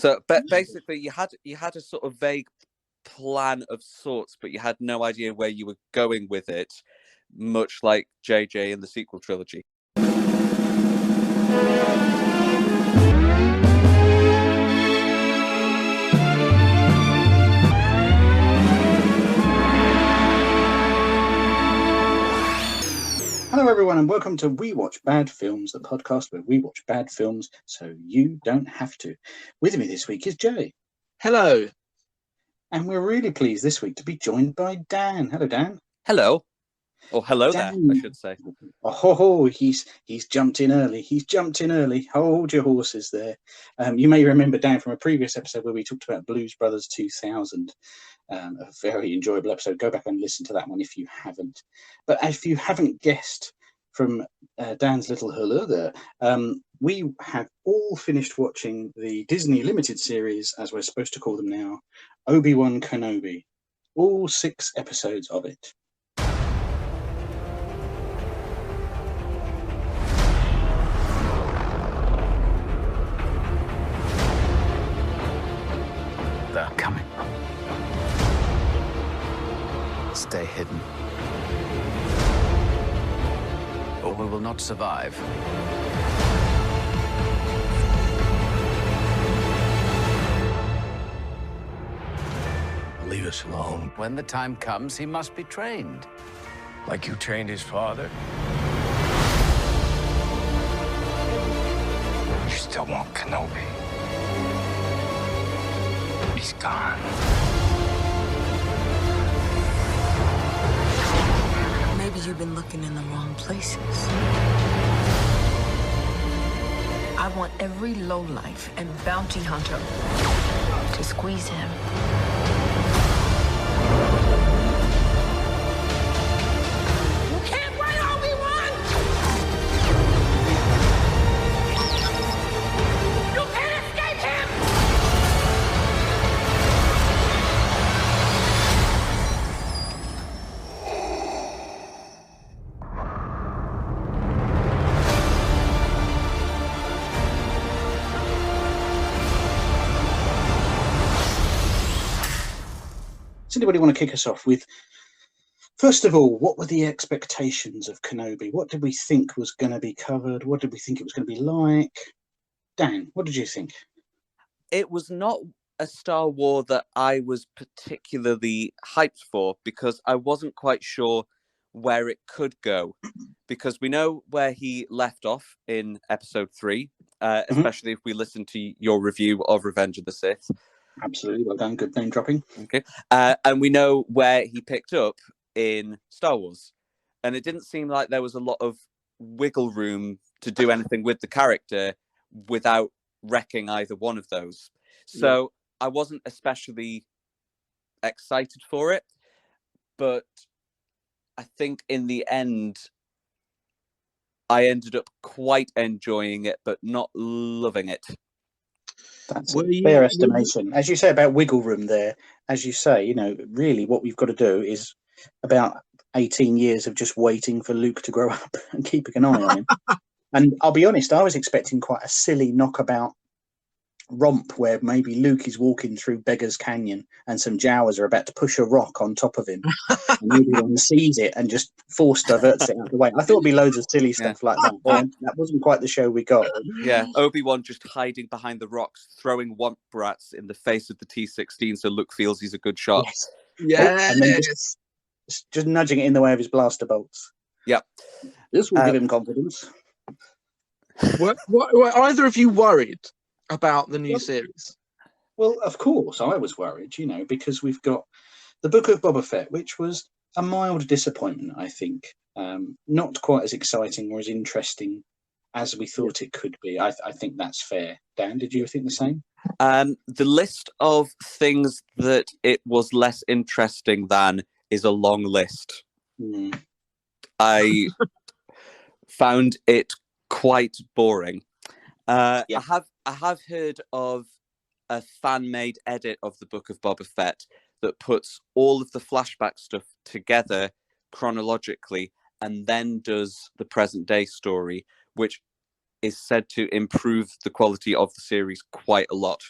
So basically, you had a sort of vague plan of sorts, but you had no idea where you were going with it, much like JJ in the sequel trilogy. Hello everyone and welcome to We Watch Bad Films, the podcast where we watch bad films so you don't have to. With me this week is Jay. Hello. And we're really pleased this week to be joined by Dan. Hello, Dan. Hello. Or hello Dan. there, I should say. Oh, he's jumped in early. He's jumped in early. Hold your horses there. You may remember Dan from a previous episode where we talked about Blues Brothers 2000. A very enjoyable episode. Go back and listen to that one if you haven't. But if you haven't guessed from Dan's little hello there, we have all finished watching the Disney Limited series, as we're supposed to call them now, Obi-Wan Kenobi. All 6 episodes of it. They're coming. Stay hidden, or we will not survive. Leave us alone. When the time comes, he must be trained. Like you trained his father? You still want Kenobi? He's gone. Maybe you've been looking in the wrong places. I want every lowlife and bounty hunter to squeeze him. You can't run, Obi-Wan! You can't escape him! Does anybody want to kick us off with, first of all, what were the expectations of Kenobi? What did we think was going to be covered? What did we think it was going to be like? Dan, what did you think? It was not a Star Wars that I was particularly hyped for because I wasn't quite sure where it could go. Because we know where he left off in episode 3, especially if we listen to your review of Revenge of the Sith. Absolutely, well done. Good name dropping. Okay. And we know where he picked up in Star Wars. And it didn't seem like there was a lot of wiggle room to do anything with the character without wrecking either one of those. So I wasn't especially excited for it. But I think in the end, I ended up quite enjoying it, but not loving it. That's a fair estimation. As you say about wiggle room there, as you say, really what we've got to do is about 18 years of just waiting for Luke to grow up and keeping an eye on him. And I'll be honest, I was expecting quite a silly knockabout romp where maybe Luke is walking through Beggar's Canyon and some Jawas are about to push a rock on top of him. And Obi-Wan sees it and just force diverts it out of the way. I thought it'd be loads of silly stuff like that. But that wasn't quite the show we got. Yeah, Obi-Wan just hiding behind the rocks, throwing womp rats in the face of the T-16 so Luke feels he's a good shot. Yes. And then just nudging it in the way of his blaster bolts. Yep. This will give him confidence. Were either of you worried about the new series? Well, of course, I was worried, because we've got the Book of Boba Fett, which was a mild disappointment, I think. Not quite as exciting or as interesting as we thought it could be. I think that's fair. Dan, did you think the same? The list of things that it was less interesting than is a long list. I found it quite boring. I have heard of a fan-made edit of the Book of Boba Fett that puts all of the flashback stuff together chronologically and then does the present-day story, which is said to improve the quality of the series quite a lot.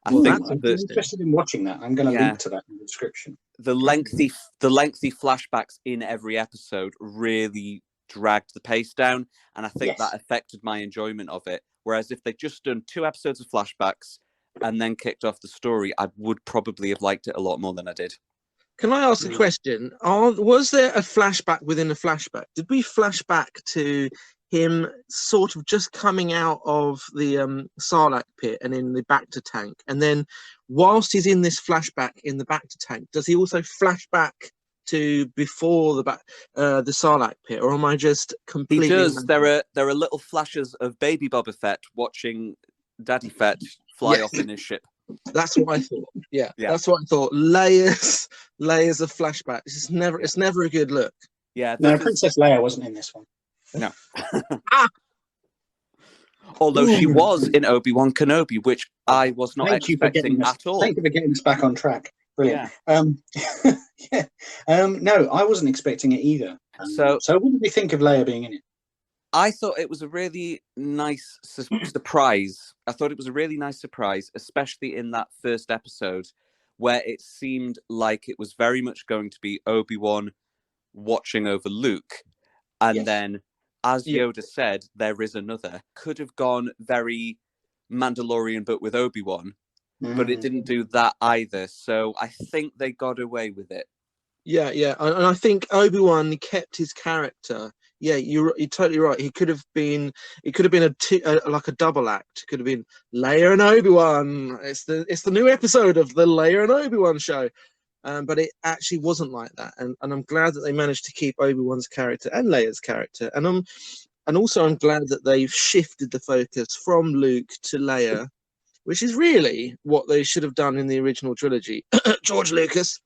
I Well, think that's I'm interested in watching that. I'm going to link to that in the description. the lengthy flashbacks in every episode really dragged the pace down, and I think that affected my enjoyment of it. Whereas if they'd just done 2 episodes of flashbacks and then kicked off the story, I would probably have liked it a lot more than I did. Can I ask a question? Was there a flashback within a flashback? Did we flash back to him sort of just coming out of the Sarlacc pit and in the Bacta tank? And then whilst he's in this flashback in the Bacta tank, does he also flash back to before the Sarlacc pit? Or am I just completely... He does. There are little flashes of baby Boba Fett watching Daddy Fett fly off in his ship. That's what I thought. Yeah, that's what I thought. Layers of flashbacks. It's never a good look. Yeah. No, Princess Leia wasn't in this one. No. Although she was in Obi-Wan Kenobi, which I was not expecting at all. Thank you for getting us back on track. Brilliant. Yeah. No, I wasn't expecting it either. So what did we think of Leia being in it? I thought it was a really nice surprise. I thought it was a really nice surprise, especially in that first episode, where it seemed like it was very much going to be Obi-Wan watching over Luke. And then, as Yoda said, there is another. Could have gone very Mandalorian, but with Obi-Wan. But it didn't do that either. So I think they got away with it. Yeah. And I think Obi-Wan kept his character. Yeah, you're totally right. It could have been like a double act. It could have been Leia and Obi-Wan. It's the new episode of the Leia and Obi-Wan show. But it actually wasn't like that. And I'm glad that they managed to keep Obi-Wan's character and Leia's character. And I'm glad that they've shifted the focus from Luke to Leia, which is really what they should have done in the original trilogy. George Lucas.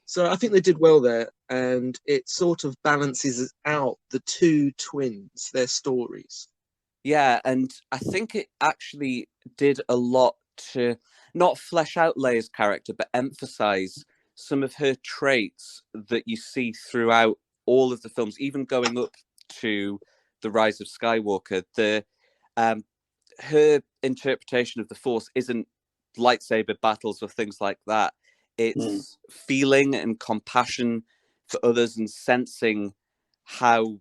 So I think they did well there, and it sort of balances out the two twins, their stories. Yeah, and I think it actually did a lot to not flesh out Leia's character, but emphasize some of her traits that you see throughout all of the films, even going up to The Rise of Skywalker. Her interpretation of the Force isn't lightsaber battles or things like that. It's feeling and compassion for others and sensing how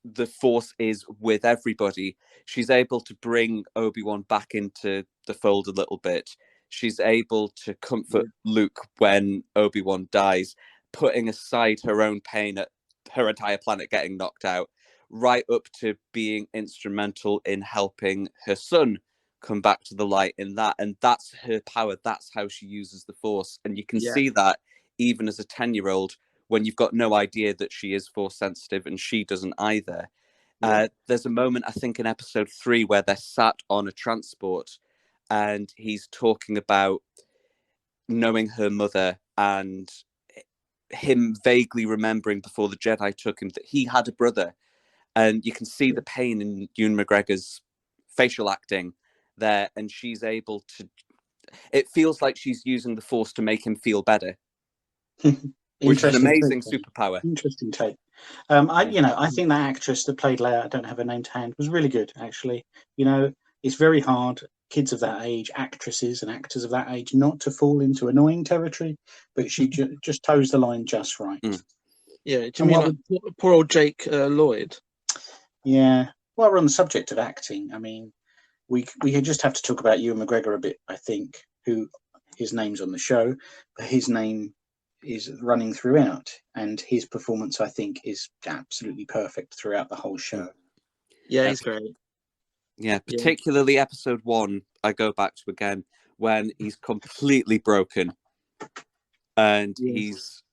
the Force is with everybody. She's able to bring Obi-Wan back into the fold a little bit. She's able to comfort Luke when Obi-Wan dies, putting aside her own pain at her entire planet getting knocked out, right up to being instrumental in helping her son come back to the light in that. And that's her power. That's how she uses the Force. And you can see that even as a 10-year-old, when you've got no idea that she is Force sensitive, and she doesn't either. There's a moment, I think, in episode 3 where they're sat on a transport and he's talking about knowing her mother and him vaguely remembering before the Jedi took him that he had a brother. And you can see the pain in Ewan McGregor's facial acting there, and she's able to... It feels like she's using the Force to make him feel better. Which is an amazing superpower. Interesting take. I think that actress that played Leia, I don't have her name to hand, was really good, actually. It's very hard, kids of that age, actresses and actors of that age, not to fall into annoying territory, but she just toes the line just right. Yeah, do you mean like poor old Jake Lloyd? Yeah. While we're on the subject of acting, I mean, we just have to talk about Ewan McGregor a bit, I think, who his name's on the show, but his name is running throughout, and his performance, I think, is absolutely perfect throughout the whole show. Yeah, he's great. Yeah, particularly episode 1, I go back to again, when he's completely broken and he's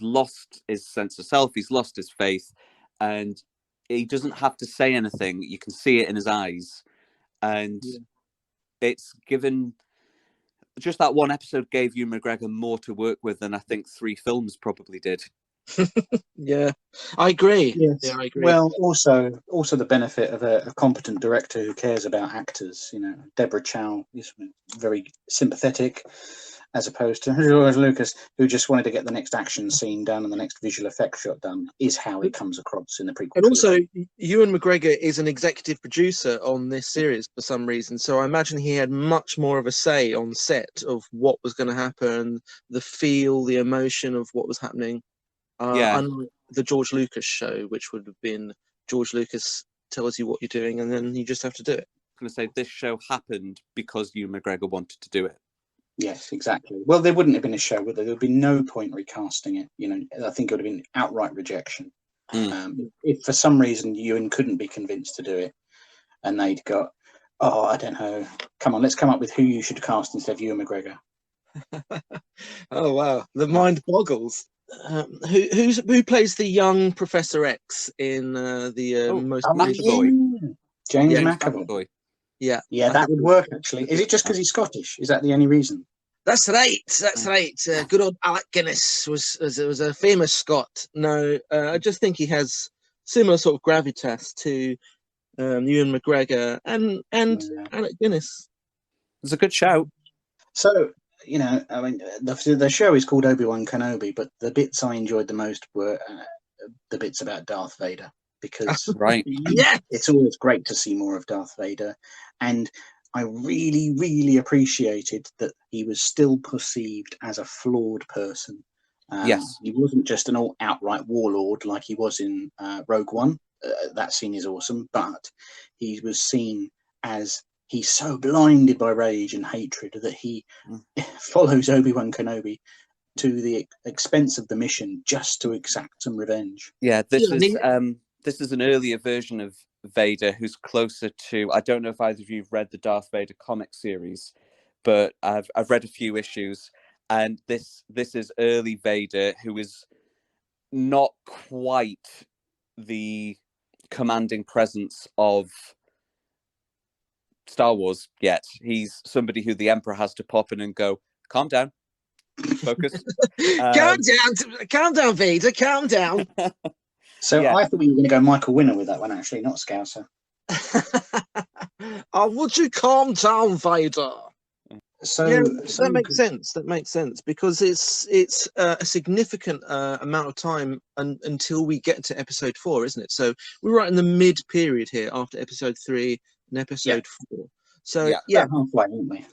lost his sense of self, he's lost his faith, and he doesn't have to say anything. You can see it in his eyes. And it's given... Just that one episode gave Ewan McGregor more to work with than I think 3 films probably did. Yeah, I agree. Yes. Yeah, I agree. Well, also the benefit of a competent director who cares about actors. Deborah Chow is very sympathetic. as opposed to George Lucas, who just wanted to get the next action scene done and the next visual effects shot done, is how it comes across in the prequel. And also, trilogy. Ewan McGregor is an executive producer on this series for some reason, so I imagine he had much more of a say on set of what was going to happen, the feel, the emotion of what was happening. Unlike the George Lucas show, which would have been George Lucas tells you what you're doing, and then you just have to do it. I'm going to say this show happened because Ewan McGregor wanted to do it. Yes, exactly. Well, there wouldn't have been a show, would there? There would be no point recasting it. You know, I think it would have been outright rejection. If for some reason Ewan couldn't be convinced to do it, and they'd got, oh, I don't know, come on, let's come up with who you should cast instead of Ewan McGregor. Oh wow, the mind boggles. Who plays the young Professor X in the most McAvoy. James McAvoy. Yeah, that would work actually. Is it just because he's Scottish? Is that the only reason? That's right. That's right. Good old Alec Guinness was a famous Scot. No, I just think he has similar sort of gravitas to Ewan McGregor and Alec Guinness. It's a good shout. So, you know, I mean, the show is called Obi-Wan Kenobi, but the bits I enjoyed the most were the bits about Darth Vader, because right, it's always great to see more of Darth Vader, and I really, really appreciated that he was still perceived as a flawed person. Yes, he wasn't just an outright warlord like he was in Rogue One. That scene is awesome, but he was seen as he's so blinded by rage and hatred that he follows Obi-Wan Kenobi to the expense of the mission just to exact some revenge. Yeah, this is an earlier version of Vader who's closer to, I don't know if either of you have read the Darth Vader comic series, but I've read a few issues, and this is early Vader, who is not quite the commanding presence of Star Wars yet. He's somebody who the Emperor has to pop in and go, calm down, focus. Calm down, Vader, calm down. So I thought we were going to go Michael Winner with that one, actually, not Scouser. Oh, would you calm down, Vader? That makes sense. That makes sense, because it's a significant amount of time until we get to episode 4, isn't it? So we're right in the mid period here after episode 3 and episode 4. So halfway, aren't we?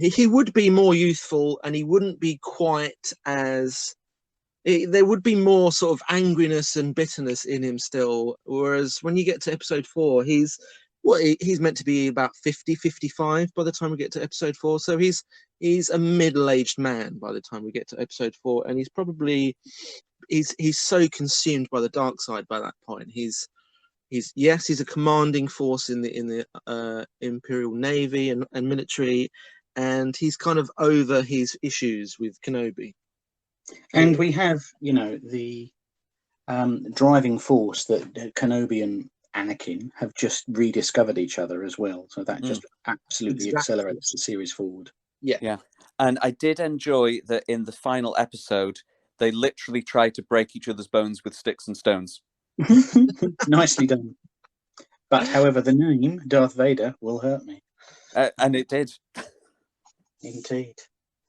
He would be more youthful, and he wouldn't be quite as. There would be more sort of angriness and bitterness in him still, whereas when you get to episode 4, he's meant to be about 50, 55 by the time we get to episode 4. So he's a middle-aged man by the time we get to episode 4, and he's so consumed by the dark side by that point. He's a commanding force in the Imperial Navy and military, and he's kind of over his issues with Kenobi. And we have, you know, the driving force that Kenobi and Anakin have just rediscovered each other as well. So that just absolutely accelerates the series forward. Yeah. And I did enjoy that in the final episode, they literally tried to break each other's bones with sticks and stones. Nicely done. But however, the name Darth Vader will hurt me. And it did. Indeed.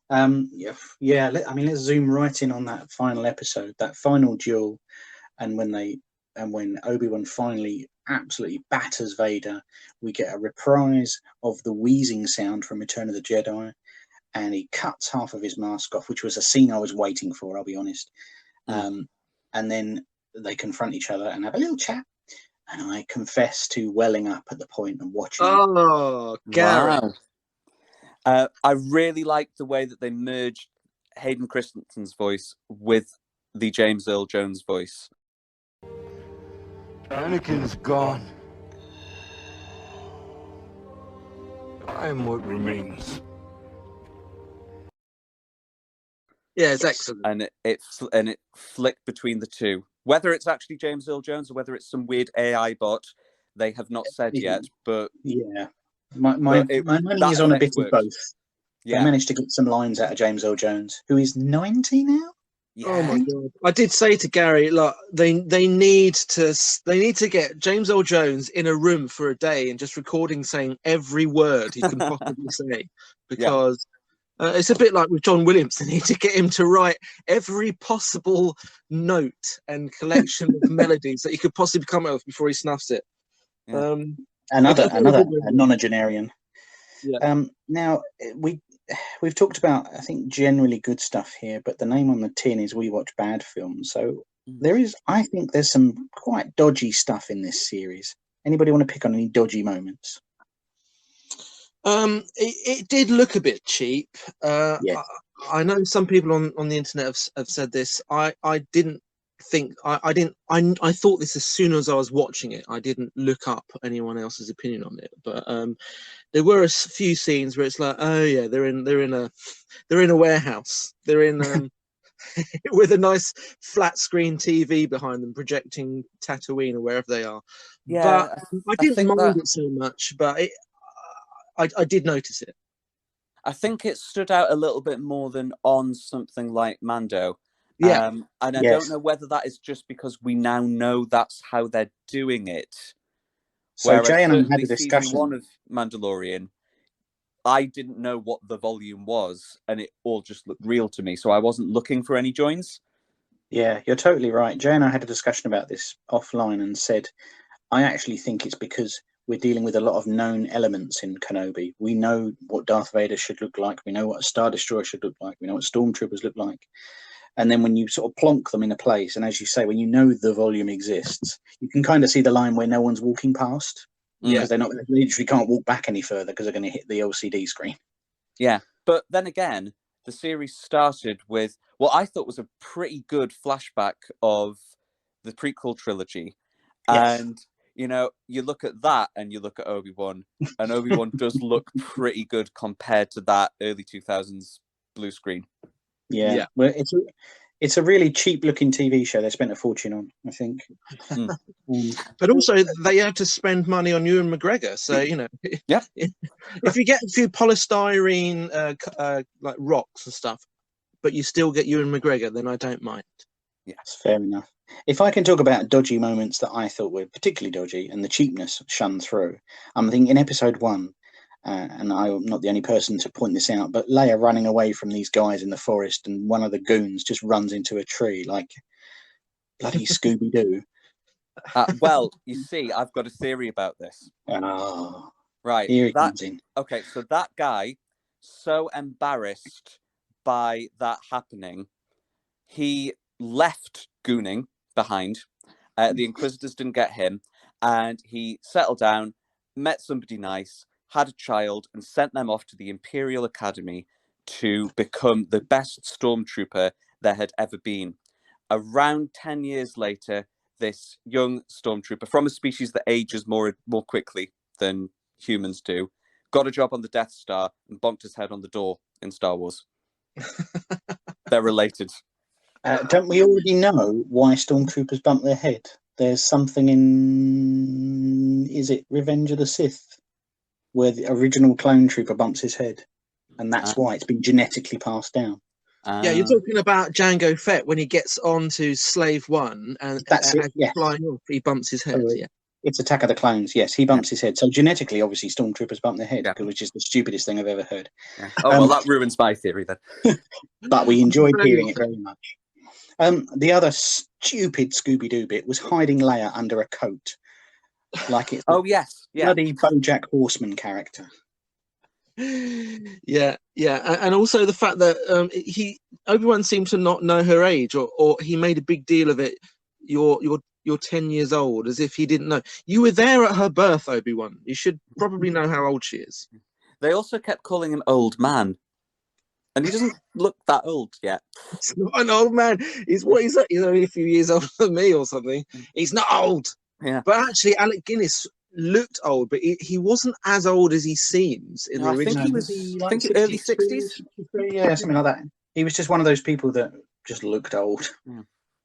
I mean, let's zoom right in on that final episode, that final duel, and when Obi-Wan finally absolutely batters Vader, we get a reprise of the wheezing sound from Return of the Jedi, and he cuts half of his mask off, which was a scene I was waiting for, I'll be honest. And then they confront each other and have a little chat, and I confess to welling up at the point of watching. Oh, Gary. Wow. I really liked the way that they merged Hayden Christensen's voice with the James Earl Jones voice. Anakin's gone. I am what remains. Yeah, it's excellent. And it flicked between the two. Whether it's actually James Earl Jones or whether it's some weird AI bot, they have not said yet. But yeah. My money is on a bit of both. Yeah. They managed to get some lines out of James Earl Jones, who is 90 now. Yeah. Oh my god! I did say to Gary, look, they need to get James Earl Jones in a room for a day and just recording saying every word he can possibly say, because It's a bit like with John Williams. They need to get him to write every possible note and collection of melodies that he could possibly come up with before he snuffs it. Yeah. Another nonagenarian. Yeah. Now we've talked about, I think, generally good stuff here, but the name on the tin is We Watch Bad Films. So I think there's some quite dodgy stuff in this series. Anybody want to pick on any dodgy moments? It did look a bit cheap. Yes. I know some people on the internet have said this. I didn't think I thought this as soon as I was watching it. I didn't look up anyone else's opinion on it, but there were a few scenes where it's like, oh yeah, they're in a warehouse. They're in with a nice flat screen TV behind them projecting Tatooine or wherever they are. Yeah, But I didn't mind it so much, but I did notice it. I think it stood out a little bit more than on something like Mando. Yeah. And I don't know whether that is just because we now know that's how they're doing it. So Jay and I had a discussion. Season 1 of Mandalorian, I didn't know what the volume was, and it all just looked real to me. So I wasn't looking for any joins. Yeah, you're totally right. Jay and I had a discussion about this offline and said, I actually think it's because we're dealing with a lot of known elements in Kenobi. We know what Darth Vader should look like. We know what a Star Destroyer should look like. We know what Stormtroopers look like. And then when you sort of plonk them in a place, and as you say, when you know the volume exists, you can kind of see the line where no one's walking past. Because they literally can't walk back any further because they're going to hit the LCD screen. Yeah, but then again, the series started with what I thought was a pretty good flashback of the prequel trilogy. Yes. And, you know, you look at that and you look at Obi-Wan, and Obi-Wan does look pretty good compared to that early 2000s blue screen. Yeah. Well, it's a really cheap-looking TV show they spent a fortune on, I think. But also, they had to spend money on Ewan McGregor. So, you know, if you get a few polystyrene like rocks and stuff, but you still get Ewan McGregor, then I don't mind. Yes, fair enough. If I can talk about dodgy moments that I thought were particularly dodgy and the cheapness shone through, I'm thinking in episode 1, and I'm not the only person to point this out, but Leia running away from these guys in the forest, and one of the goons just runs into a tree like bloody Scooby-Doo. Well, you see, I've got a theory about this. Right. Here he comes in. Okay, so that guy, so embarrassed by that happening, he left gooning behind. The Inquisitors didn't get him, and he settled down, met somebody nice, had a child, and sent them off to the Imperial Academy to become the best stormtrooper there had ever been. Around 10 years later, this young stormtrooper from a species that ages more quickly than humans do got a job on the Death Star and bonked his head on the door in Star Wars. They're related. Don't we already know why stormtroopers bump their head? There's something in, is it Revenge of the Sith, where the original clone trooper bumps his head, and that's why it's been genetically passed down. Yeah, you're talking about Jango Fett when he gets onto Slave One and that's it. Yes. Flying off, he bumps his head. Yeah, it's Attack of the Clones. Yes, he bumps his head. So genetically, obviously, stormtroopers bump their head, which is the stupidest thing I've ever heard. Yeah. Oh well, that ruins my theory then. But we enjoyed hearing it very much. The other stupid Scooby-Doo bit was hiding Leia under a coat, like it's bloody BoJack Horseman character. Yeah, and also the fact that Obi-Wan seemed to not know her age, or he made a big deal of it. You're 10 years old, as if he didn't know. You were there at her birth, Obi-Wan. You should probably know how old she is. They also kept calling him old man. And he doesn't look that old yet. He's not an old man. He's only a few years older than me or something. He's not old. Yeah. But actually, Alec Guinness looked old, but he wasn't as old as he seems in the original. I think early 60s. Yeah, something like that. He was just one of those people that just looked old.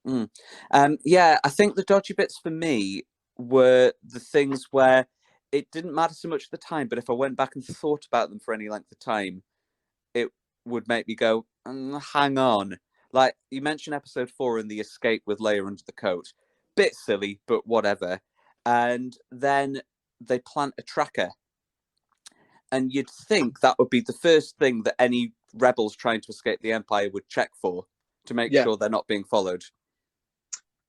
Yeah, I think the dodgy bits for me were the things where it didn't matter so much at the time, but if I went back and thought about them for any length of time, it would make me go, hang on. Like, you mentioned episode 4 and the escape with Leia under the coat. Bit silly, but whatever. And then they plant a tracker. And you'd think that would be the first thing that any rebels trying to escape the Empire would check for to make sure they're not being followed.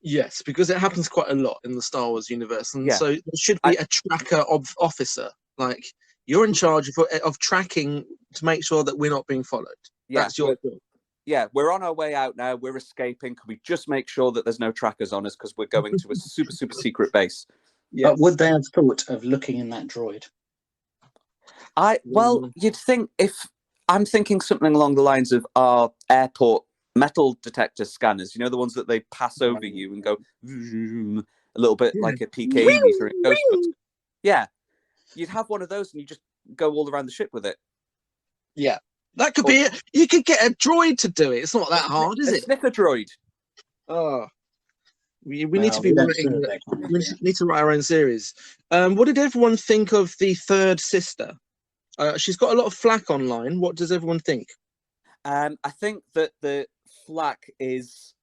Yes, because it happens quite a lot in the Star Wars universe, and so there should be a tracker officer. Like, you're in charge of tracking to make sure that we're not being followed. That's your job. Yeah, we're on our way out now. We're escaping. Can we just make sure that there's no trackers on us because we're going to a super, super secret base? Yes. But would they have thought of looking in that droid? Well, you'd think I'm thinking something along the lines of our airport metal detector scanners, you know, the ones that they pass over you and go vroom, a little bit like a PK meter in Ghostbusters. Yeah, you'd have one of those and you just go all around the ship with it. Yeah, that could be it. You could get a droid to do it. It's not that hard, is it? A sniffer droid. Oh, we need to be writing. We need to write our own series. What did everyone think of the third sister? She's got a lot of flack online. What does everyone think? I think that the flack is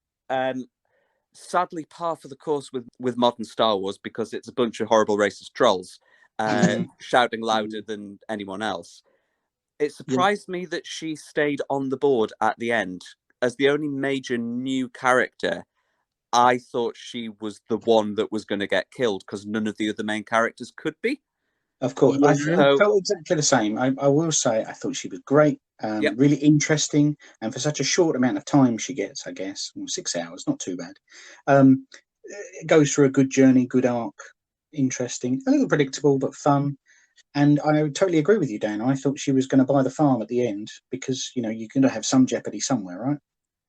sadly par for the course with modern Star Wars, because it's a bunch of horrible racist trolls shouting louder than anyone else. It surprised me that she stayed on the board at the end as the only major new character. I thought she was the one that was going to get killed because none of the other main characters could be. Of course, I felt exactly the same. I will say I thought she was great, really interesting, and for such a short amount of time she gets, I guess, 6 hours, not too bad. It goes through a good journey, good arc, interesting, a little predictable but fun. And I totally agree with you, Dan. I thought she was going to buy the farm at the end because, you know, you're going to have some jeopardy somewhere, right?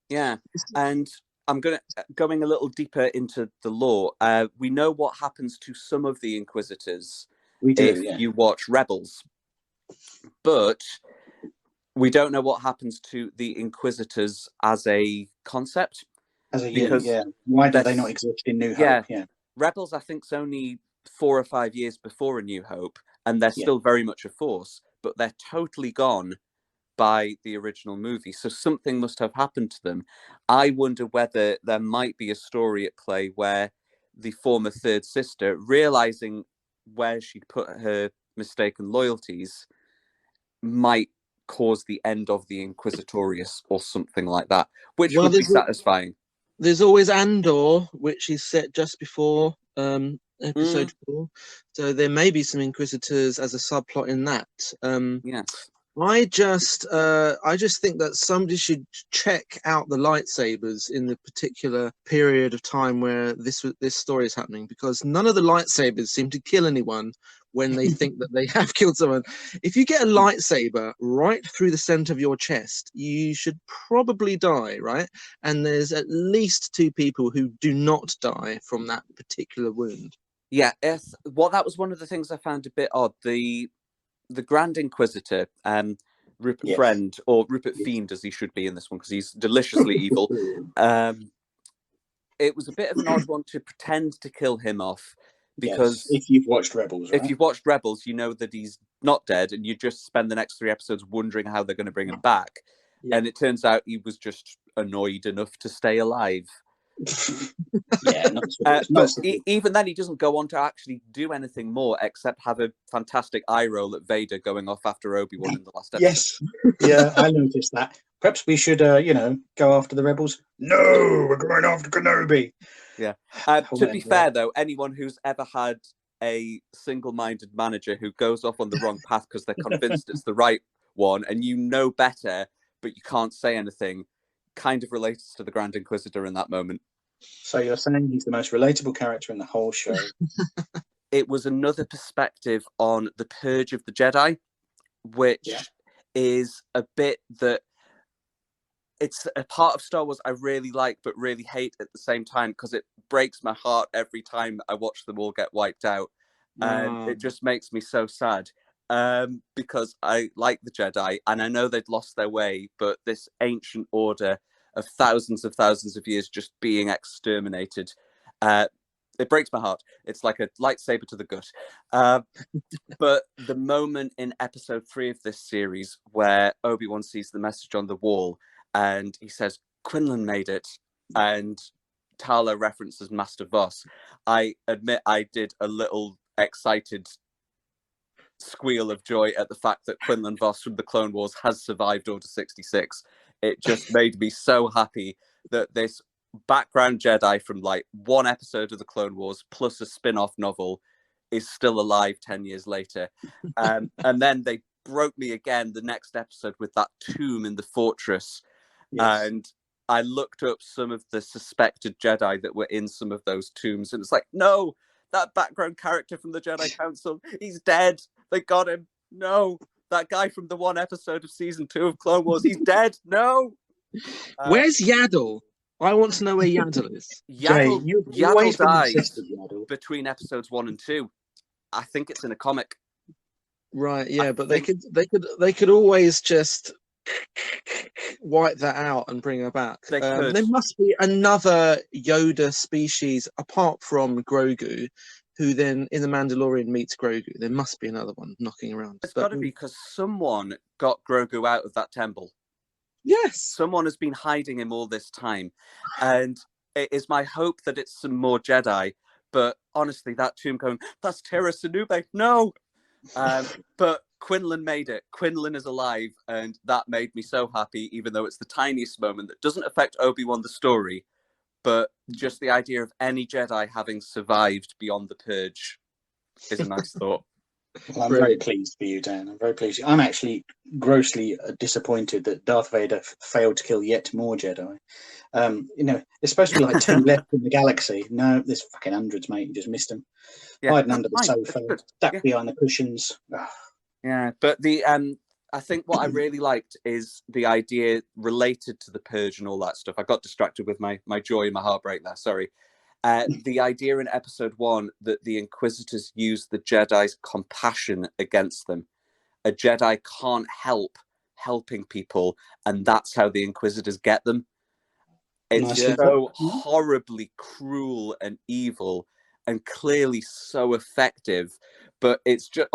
Yeah, and I'm going a little deeper into the lore. We know what happens to some of the Inquisitors if you watch Rebels, but we don't know what happens to the Inquisitors as a concept. As a unit, why do they not exist in New Hope? Yeah, Rebels, I think, is only 4 or 5 years before A New Hope, and they're still very much a force, but they're totally gone by the original movie. So something must have happened to them. I wonder whether there might be a story at play where the former third sister, realizing where she'd put her mistaken loyalties, might cause the end of the Inquisitorius or something like that, which would be satisfying. There's always Andor, which is set just before episode 4, so there may be some Inquisitors as a subplot in that. Yes. I just think that somebody should check out the lightsabers in the particular period of time where this story is happening, because none of the lightsabers seem to kill anyone when they think that they have killed someone. If you get a lightsaber right through the center of your chest, you should probably die, right? And there's at least 2 people who do not die from that particular wound. Yeah, that was one of the things I found a bit odd. The Grand Inquisitor, Rupert Friend, or Rupert Fiend as he should be in this one because he's deliciously evil. It was a bit of an odd one to pretend to kill him off, because if you've watched Rebels, right? If you've watched Rebels, you know that he's not dead, and you just spend the next 3 episodes wondering how they're going to bring him back. And it turns out he was just annoyed enough to stay alive. Even then, he doesn't go on to actually do anything more except have a fantastic eye roll at Vader going off after Obi-Wan in the last episode. Yes, yeah, I noticed that. Perhaps we should, go after the rebels. No, we're going after Kenobi. Yeah. To be fair, though, anyone who's ever had a single-minded manager who goes off on the wrong path because they're convinced it's the right one, and you know better, but you can't say anything, kind of relates to the Grand Inquisitor in that moment. So you're saying he's the most relatable character in the whole show? It was another perspective on the Purge of the Jedi, which is a bit that it's a part of Star Wars I really like but really hate at the same time, because it breaks my heart every time I watch them all get wiped out. And it just makes me so sad. Because I like the Jedi and I know they'd lost their way, but this ancient order of thousands of years just being exterminated, it breaks my heart. It's like a lightsaber to the gut. But the moment in episode 3 of this series where Obi-Wan sees the message on the wall and he says, "Quinlan made it," and Tala references Master Voss, I admit I did a little excited squeal of joy at the fact that Quinlan Vos from the Clone Wars has survived Order 66. It just made me so happy that this background Jedi from like one episode of the Clone Wars plus a spin-off novel is still alive 10 years later. And then they broke me again the next episode with that tomb in the fortress. Yes. And I looked up some of the suspected Jedi that were in some of those tombs, and it's like, no, that background character from the Jedi Council, he's dead. They got him. No, that guy from the one episode of season 2 of Clone Wars, he's dead. No. Where's Yaddle? I want to know where Yaddle is. Yaddle dies between episodes 1 and 2. I think it's in a comic. Right, yeah, but they could always just wipe that out and bring her back. There must be another Yoda species apart from Grogu, who then in the Mandalorian meets Grogu. There must be another one knocking around. It's got to be, because someone got Grogu out of that temple. Yes. Someone has been hiding him all this time. And it is my hope that it's some more Jedi. But honestly, that tomb going, that's Terra Sanube. No. But Quinlan made it. Quinlan is alive. And that made me so happy, even though it's the tiniest moment that doesn't affect Obi-Wan the story. But just the idea of any Jedi having survived beyond the Purge is a nice thought. Well, I'm very pleased for you, Dan. I'm very pleased. I'm actually grossly disappointed that Darth Vader failed to kill yet more Jedi. It's supposed to be like 2 left in the galaxy. No, there's fucking hundreds, mate. You just missed them. Yeah, hiding under the sofa, stuck behind the cushions. Yeah, but I think what I really liked is the idea related to the Purge and all that stuff. I got distracted with my joy and my heartbreak there. Sorry. The idea in episode 1 that the Inquisitors use the Jedi's compassion against them. A Jedi can't help helping people, and that's how the Inquisitors get them. It's so horribly cruel and evil, and clearly so effective. But it's just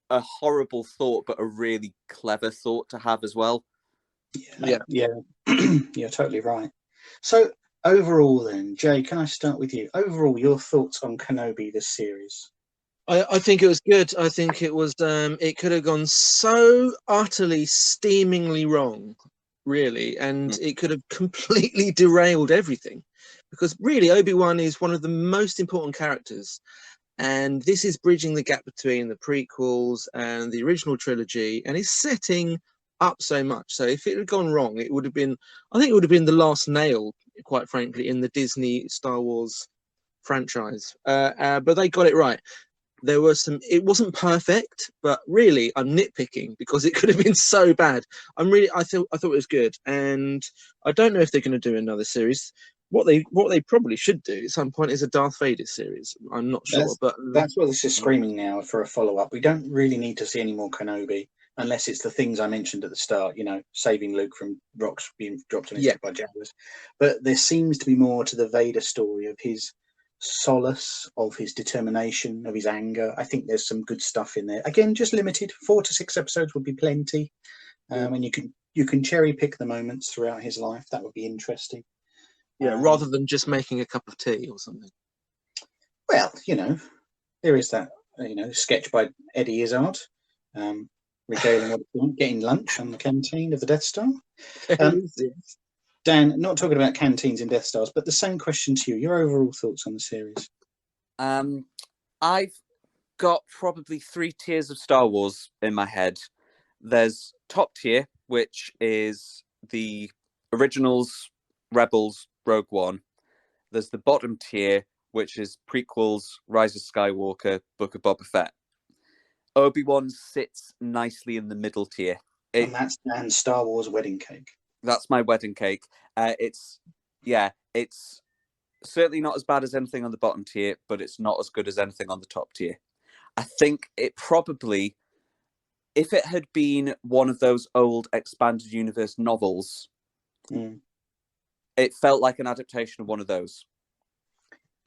a horrible thought, but a really clever thought to have as well. Yeah. You're totally right. So overall then, Jay, can I start with you? Overall, your thoughts on Kenobi, this series? I think it was good. I think it was it could have gone so utterly steamingly wrong, really, and it could have completely derailed everything, because really Obi-Wan is one of the most important characters, and this is bridging the gap between the prequels and the original trilogy, and is setting up so much. So if it had gone wrong, I think it would have been the last nail, quite frankly, in the Disney Star Wars franchise. But they got it right. It wasn't perfect, but really I'm nitpicking because it could have been so bad. I thought it was good, and I don't know if they're going to do another series. What they probably should do at some point is a Darth Vader series. I'm not sure, but that's what this is screaming now for a follow-up. We don't really need to see any more Kenobi unless it's the things I mentioned at the start, saving Luke from rocks being dropped on his head by Jawas. But there seems to be more to the Vader story, of his solace, of his determination, of his anger. I think there's some good stuff in there. Again, just limited. 4 to 6 episodes would be plenty. And you can cherry pick the moments throughout his life. That would be interesting. Yeah, rather than just making a cup of tea or something. Well, there is that, sketch by Eddie Izzard, regaling what it's like, getting lunch on the canteen of the Death Star. Dan, not talking about canteens in Death Stars, but the same question to you. Your overall thoughts on the series? I've got probably 3 tiers of Star Wars in my head. There's top tier, which is the originals, Rebels, Rogue One. There's the bottom tier, which is prequels, Rise of Skywalker, Book of Boba Fett. Obi-Wan sits nicely in the middle tier. And that's Dan's Star Wars wedding cake. That's my wedding cake. It's certainly not as bad as anything on the bottom tier, but it's not as good as anything on the top tier. I think it probably, if it had been one of those old expanded universe novels, it felt like an adaptation of one of those.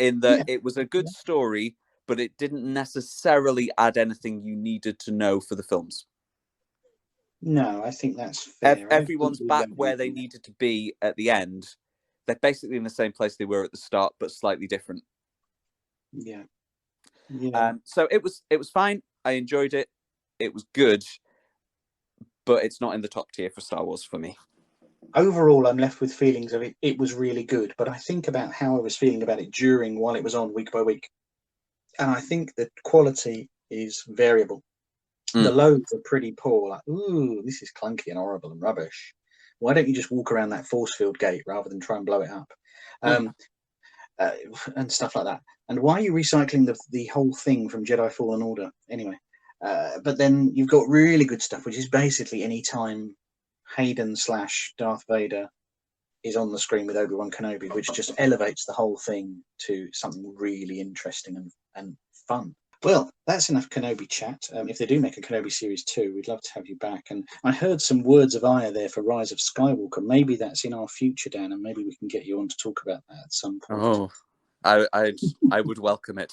In that it was a good story, but it didn't necessarily add anything you needed to know for the films. No, I think that's fair. Everyone's back where they needed to be at the end. They're basically in the same place they were at the start, but slightly different. Yeah. So it was fine. I enjoyed it. It was good, but it's not in the top tier for Star Wars for me. Overall, I'm left with feelings of it. It was really good, but I think about how I was feeling about it while it was on week by week, and I think the quality is variable. The lows are pretty poor. Like, ooh, this is clunky and horrible and rubbish. Why don't you just walk around that force field gate rather than try and blow it up? And stuff like that. And why are you recycling the whole thing from Jedi Fallen Order? Anyway, but then you've got really good stuff, which is basically any time Hayden / Darth Vader is on the screen with Obi-Wan Kenobi, which just elevates the whole thing to something really interesting and fun. Well, that's enough Kenobi chat. If they do make a Kenobi Series 2, we'd love to have you back. And I heard some words of ire there for Rise of Skywalker. Maybe that's in our future, Dan, and maybe we can get you on to talk about that at some point. Oh, I would welcome it.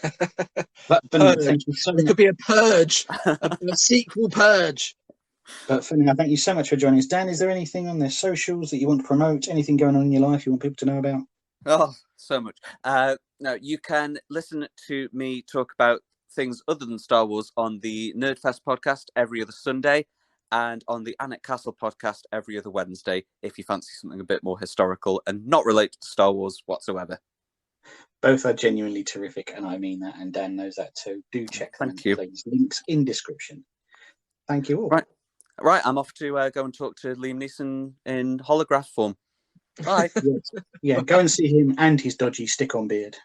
But for now, thank you so much. It could be a purge, a sequel purge. But for now, thank you so much for joining us. Dan, is there anything on their socials that you want to promote? Anything going on in your life you want people to know about? Oh, so much. No, you can listen to me talk about things other than Star Wars on the Nerdfest podcast every other Sunday and on the Annick Castle podcast every other Wednesday if you fancy something a bit more historical and not related to Star Wars whatsoever. Both are genuinely terrific, and I mean that, and Dan knows that too. Do check them out, please. Links in description. Thank you all. Right, I'm off to go and talk to Liam Neeson in holograph form. Bye. Yes. Yeah, go and see him and his dodgy stick-on beard.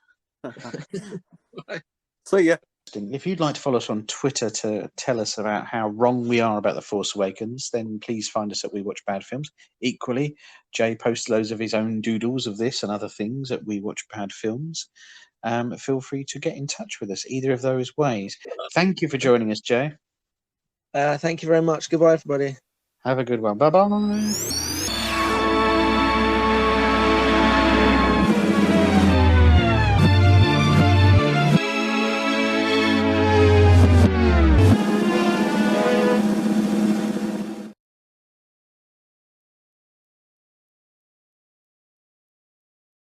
See ya. If you'd like to follow us on Twitter to tell us about how wrong we are about The Force Awakens, then please find us at We Watch Bad Films. Equally, Jay posts loads of his own doodles of this and other things at We Watch Bad Films. Feel free to get in touch with us either of those ways. Thank you for joining us, Jay. Thank you very much. Goodbye, everybody. Have a good one. Bye-bye.